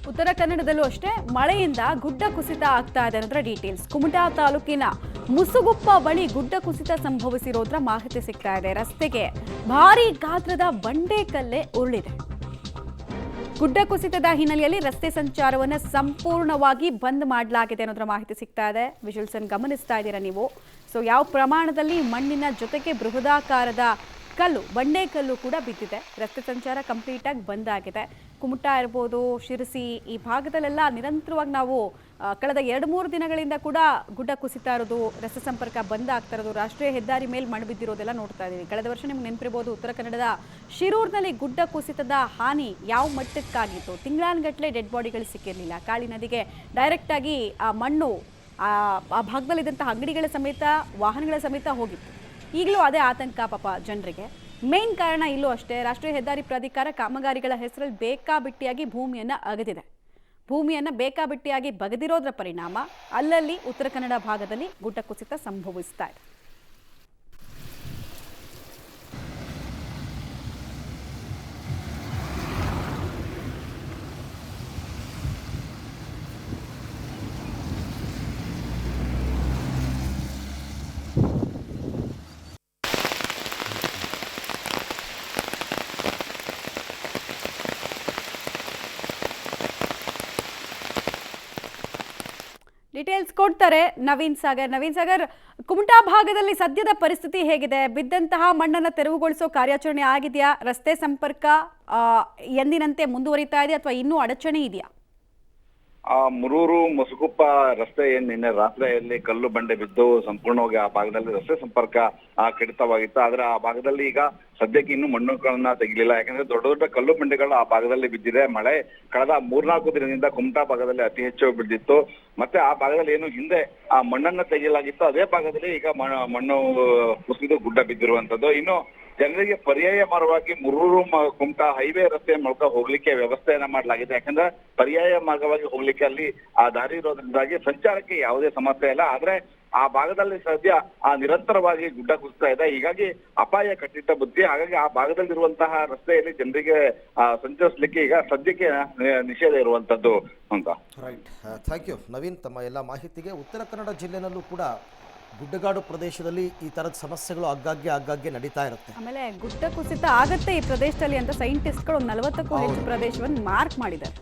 ಉತ್ತರ ಕನ್ನಡದಲ್ಲೂ ಅಷ್ಟೇ ಮಳೆಯಿಂದ ಗುಡ್ಡ ಕುಸಿತ ಆಗ್ತಾ ಇದೆ ಅನ್ನೋದ್ರ ಡೀಟೇಲ್ಸ್. ಕುಮಟಾ ತಾಲೂಕಿನ ಮುಸುಗುಪ್ಪ ಬಳಿ ಗುಡ್ಡ ಕುಸಿತ ಸಂಭವಿಸಿರೋದ್ರ ಮಾಹಿತಿ ಸಿಗ್ತಾ ಇದೆ. ರಸ್ತೆಗೆ ಭಾರೀ ಗಾತ್ರದ ಬಂಡೆಕಲ್ಲೇ ಉರುಳಿದೆ. ಗುಡ್ಡ ಕುಸಿತದ ಹಿನ್ನೆಲೆಯಲ್ಲಿ ರಸ್ತೆ ಸಂಚಾರವನ್ನು ಸಂಪೂರ್ಣವಾಗಿ ಬಂದ್ ಮಾಡಲಾಗಿದೆ ಅನ್ನೋದ್ರ ಮಾಹಿತಿ ಸಿಗ್ತಾ ಇದೆ. ವಿಜುವಲ್ಸ್ ಅನ್ನು ಗಮನಿಸ್ತಾ ಇದ್ದೀರಾ ನೀವು. ಸೊ ಯಾವ ಪ್ರಮಾಣದಲ್ಲಿ ಮಣ್ಣಿನ ಜೊತೆಗೆ ಬೃಹದಾಕಾರದ ಕಲ್ಲು ಬಂಡೆಕಲ್ಲು ಕೂಡ ಬಿದ್ದಿದೆ. ರಸ್ತೆ ಸಂಚಾರ ಕಂಪ್ಲೀಟ್ ಆಗಿ ಬಂದ್ ಆಗಿದೆ. ಕುಮಟಾ ಇರ್ಬೋದು, ಶಿರಸಿ ಈ ಭಾಗದಲ್ಲೆಲ್ಲ ನಿರಂತರವಾಗಿ ನಾವು ಕಳೆದ 2-3 ದಿನಗಳಿಂದ ಕೂಡ ಗುಡ್ಡ ಕುಸಿತಾ ಇರೋದು, ರಸ್ತೆ ಸಂಪರ್ಕ ಬಂದ್ ಆಗ್ತಾ ಇರೋದು, ರಾಷ್ಟ್ರೀಯ ಹೆದ್ದಾರಿ ಮೇಲೆ ಮಣ್ಣು ಬಿದ್ದಿರೋದೆಲ್ಲ ನೋಡ್ತಾ ಇದ್ದೀವಿ. ಕಳೆದ ವರ್ಷ ನಿಮ್ಗೆ ನೆನಪಿರ್ಬೋದು, ಉತ್ತರ ಕನ್ನಡದ ಶಿರೂರಿನಲ್ಲಿ ಗುಡ್ಡ ಕುಸಿತದ ಹಾನಿ ಯಾವ ಮಟ್ಟಕ್ಕಾಗಿತ್ತು. ತಿಂಗಳಾನ್ಗಟ್ಟಲೆ ಡೆಡ್ ಬಾಡಿಗಳು ಸಿಕ್ಕಿರಲಿಲ್ಲ. ಕಾಳಿ ನದಿಗೆ ಡೈರೆಕ್ಟ್ ಆಗಿ ಆ ಮಣ್ಣು ಆ ಭಾಗದಲ್ಲಿದ್ದಂಥ ಅಂಗಡಿಗಳ ಸಮೇತ ವಾಹನಗಳ ಸಮೇತ ಹೋಗಿತ್ತು. ಈಗಲೂ ಅದೇ ಆತಂಕ ಪಾಪ ಜನರಿಗೆ. ಮೇನ್ ಕಾರಣ ಇಲ್ಲೂ ಅಷ್ಟೇ, ರಾಷ್ಟ್ರೀಯ ಹೆದ್ದಾರಿ ಪ್ರಾಧಿಕಾರ ಕಾಮಗಾರಿಗಳ ಹೆಸರಲ್ಲಿ ಬೇಕಾಬಿಟ್ಟಿಯಾಗಿ ಭೂಮಿಯನ್ನು ಅಗೆದಿದೆ. ಭೂಮಿಯನ್ನು ಬೇಕಾಬಿಟ್ಟಿಯಾಗಿ ಬಗೆದಿರೋದ್ರ ಪರಿಣಾಮ ಅಲ್ಲಲ್ಲಿ ಉತ್ತರ ಕನ್ನಡ ಭಾಗದಲ್ಲಿ ಗುಡ್ಡ ಕುಸಿತ ಸಂಭವಿಸ್ತಾ ಇದೆ. ಡೀಟೇಲ್ಸ್ ಕೊಡ್ತಾರೆ ನವೀನ್ ಸಾಗರ್. ಕುಮಟಾ ಭಾಗದಲ್ಲಿ ಸದ್ಯದ ಪರಿಸ್ಥಿತಿ ಹೇಗಿದೆ? ಬಿದ್ದಂತಹ ಮಣ್ಣನ್ನು ತೆರವುಗೊಳಿಸೋ ಕಾರ್ಯಾಚರಣೆ ಆಗಿದೆಯಾ? ರಸ್ತೆ ಸಂಪರ್ಕ ಎಂದಿನಂತೆ ಮುಂದುವರಿತಾ ಇದೆ ಅಥವಾ ಇನ್ನೂ ಅಡಚಣೆ ಇದೆಯಾ? ಮುರೂರು ಮುಸುಗುಪ್ಪ ರಸ್ತೆ ಏನ್ ನಿನ್ನೆ ರಾತ್ರಿಯಲ್ಲಿ ಕಲ್ಲು ಬಂಡೆ ಬಿದ್ದು ಸಂಪೂರ್ಣವಾಗಿ ಆ ಭಾಗದಲ್ಲಿ ರಸ್ತೆ ಸಂಪರ್ಕ ಕಡಿತವಾಗಿತ್ತು. ಆದ್ರೆ ಆ ಭಾಗದಲ್ಲಿ ಈಗ ಸದ್ಯಕ್ಕೆ ಇನ್ನೂ ಮಣ್ಣುಗಳನ್ನ ತೆಗಿಲಿಲ್ಲ. ಯಾಕಂದ್ರೆ ದೊಡ್ಡ ದೊಡ್ಡ ಕಲ್ಲು ಬಂಡೆಗಳು ಆ ಭಾಗದಲ್ಲಿ ಬಿದ್ದಿದೆ. ಮಳೆ ಕಳೆದ 3-4 ದಿನದಿಂದ ಕುಮಟಾ ಭಾಗದಲ್ಲಿ ಅತಿ ಹೆಚ್ಚು ಬಿದ್ದಿತ್ತು. ಮತ್ತೆ ಆ ಭಾಗದಲ್ಲಿ ಏನು ಹಿಂದೆ ಆ ಮಣ್ಣನ್ನ ತೆಗೆಯಲಾಗಿತ್ತು, ಅದೇ ಭಾಗದಲ್ಲಿ ಈಗ ಮಣ್ಣು ಕುಸಿದು ಗುಡ್ಡ ಬಿದ್ದಿರುವಂತದ್ದು. ಇನ್ನು ಜನರಿಗೆ ಪರ್ಯಾಯ ಮಾರ್ಗವಾಗಿ ಮುರೂರು ಕುಮಟಾ ಹೈವೇ ರಸ್ತೆ ಮೂಲಕ ಹೋಗ್ಲಿಕ್ಕೆ ವ್ಯವಸ್ಥೆಯನ್ನ ಮಾಡಲಾಗಿದೆ. ಯಾಕಂದ್ರೆ ಪರ್ಯಾಯ ಮಾರ್ಗವಾಗಿ ಹೋಗ್ಲಿಕ್ಕೆ ಅಲ್ಲಿ ಆ ದಾರಿ ಇರೋದ್ರಿಂದಾಗಿ ಸಂಚಾರಕ್ಕೆ ಯಾವುದೇ ಸಮಸ್ಯೆ ಇಲ್ಲ. ಆದ್ರೆ ಆ ಭಾಗದಲ್ಲಿ ಸದ್ಯ ನಿರಂತರವಾಗಿ ಗುಡ್ಡ ಕುಸಿತಾ ಇದೆ. ಹೀಗಾಗಿ ಅಪಾಯ ಕಟ್ಟಿಟ್ಟ ಬುದ್ಧಿ. ಹಾಗಾಗಿ ಆ ಭಾಗದಲ್ಲಿರುವಂತಹ ರಸ್ತೆಯಲ್ಲಿ ಜನರಿಗೆ ಸಂಚರಿಸಲಿಕ್ಕೆ ಈಗ ಸದ್ಯಕ್ಕೆ ನಿಷೇಧ ಇರುವಂತದ್ದು ಅಂತ. ರೈಟ್, ಥ್ಯಾಂಕ್ ಯು ನವೀನ್ ತಮ್ಮ ಎಲ್ಲ ಮಾಹಿತಿಗೆ. ಉತ್ತರ ಕನ್ನಡ ಜಿಲ್ಲೆನಲ್ಲೂ ಕೂಡ ಗುಡ್ಡಗಾಡು ಪ್ರದೇಶದಲ್ಲಿ ಈ ತರದ ಸಮಸ್ಯೆಗಳು ಆಗಾಗ್ಗೆ ನಡೀತಾ ಇರುತ್ತೆ. ಆಮೇಲೆ ಗುಡ್ಡ ಕುಸಿತ ಆಗತ್ತೆ ಈ ಪ್ರದೇಶದಲ್ಲಿ ಅಂತ ಸೈಂಟಿಸ್ಟ್ಗಳು 40ಕ್ಕೂ ಹೆಚ್ಚು ಪ್ರದೇಶವನ್ನು ಮಾರ್ಕ್ ಮಾಡಿದ್ದಾರೆ.